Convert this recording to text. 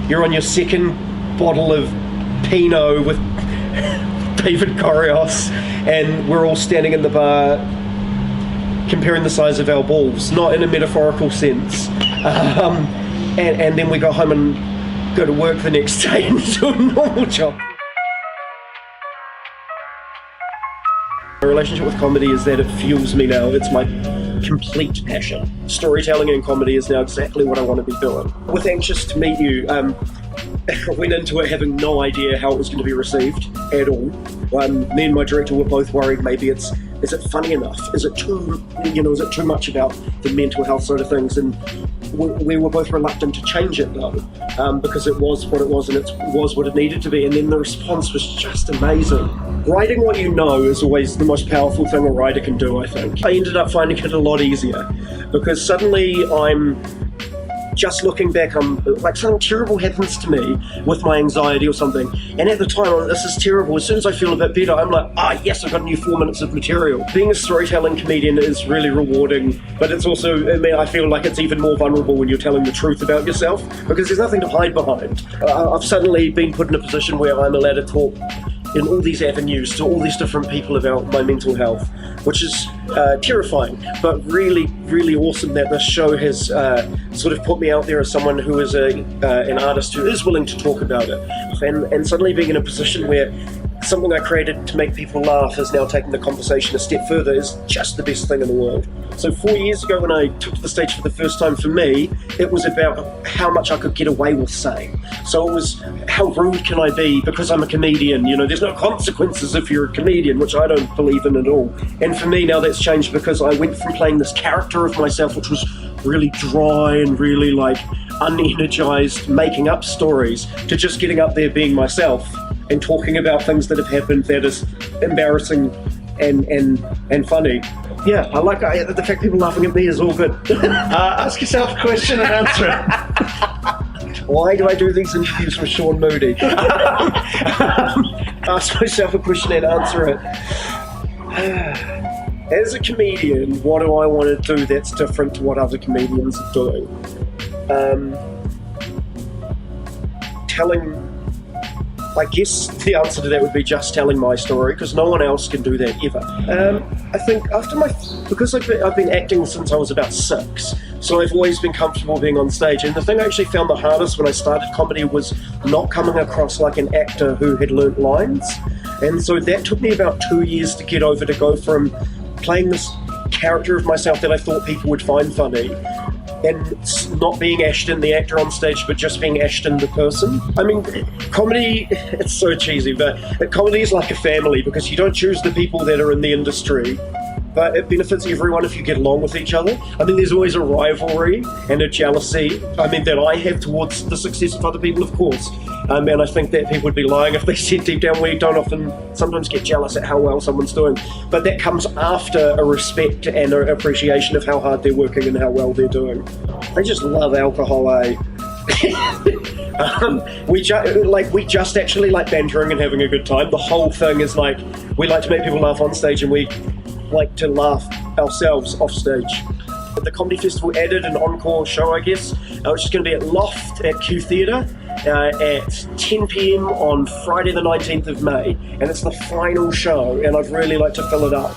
you're on your second bottle of Pinot with David Corrios, and we're all standing in the bar comparing the size of our balls, not in a metaphorical sense. And then we go home and go to work the next day and do a normal job. My relationship with comedy is that it fuels me now. It's my complete passion. Storytelling and comedy is now exactly what I want to be doing. With Anxious to Meet You, I went into it having no idea how it was going to be received at all. Me and my director were both worried maybe is it funny enough? Is it too much about the mental health side of things? And we were both reluctant to change it though, because it was what it was and it was what it needed to be. And then the response was just amazing. Writing what you know is always the most powerful thing a writer can do, I think. I ended up finding it a lot easier because suddenly I'm just looking back, like something terrible happens to me with my anxiety or something, and at the time, oh, this is terrible. As soon as I feel a bit better, I'm like, yes, I've got a new 4 minutes of material. Being a storytelling comedian is really rewarding, but it's also, I feel like it's even more vulnerable when you're telling the truth about yourself, because there's nothing to hide behind. I've suddenly been put in a position where I'm allowed to talk in all these avenues to all these different people about my mental health, which is terrifying, but really, really awesome that this show has sort of put me out there as someone who is an artist who is willing to talk about it. And suddenly being in a position where something I created to make people laugh is now taking the conversation a step further is just the best thing in the world. So 4 years ago when I took to the stage for the first time, for me, it was about how much I could get away with saying. So it was, how rude can I be because I'm a comedian? There's no consequences if you're a comedian, which I don't believe in at all. And for me now that's changed because I went from playing this character of myself, which was really dry and really like unenergized, making up stories, to just getting up there being myself and talking about things that have happened that is embarrassing and funny. Yeah, I like the fact people laughing at me is all good. Ask yourself a question and answer it. Why do I do these interviews with Sean Moody? Ask myself a question and answer it. As a comedian, what do I want to do that's different to what other comedians are doing? I guess the answer to that would be just telling my story, because no one else can do that ever. I think because I've been acting since I was about 6, so I've always been comfortable being on stage. And the thing I actually found the hardest when I started comedy was not coming across like an actor who had learnt lines. And so that took me about 2 years to get over, to go from playing this character of myself that I thought people would find funny, and not being Ashton the actor on stage, but just being Ashton the person. I mean, comedy, it's so cheesy, but comedy is like a family, because you don't choose the people that are in the industry, but it benefits everyone if you get along with each other. I mean, there's always a rivalry and a jealousy, that I have towards the success of other people, of course. And I think that people would be lying if they said deep down we don't sometimes get jealous at how well someone's doing. But that comes after a respect and an appreciation of how hard they're working and how well they're doing. I just love alcohol, eh? We just actually like bantering and having a good time. The whole thing is like, we like to make people laugh on stage, and we like to laugh ourselves off stage. The Comedy Festival added an encore show, I guess, which is going to be at Loft at Q Theatre at 10 p.m. on Friday the 19th of May, and it's the final show, and I'd really like to fill it up.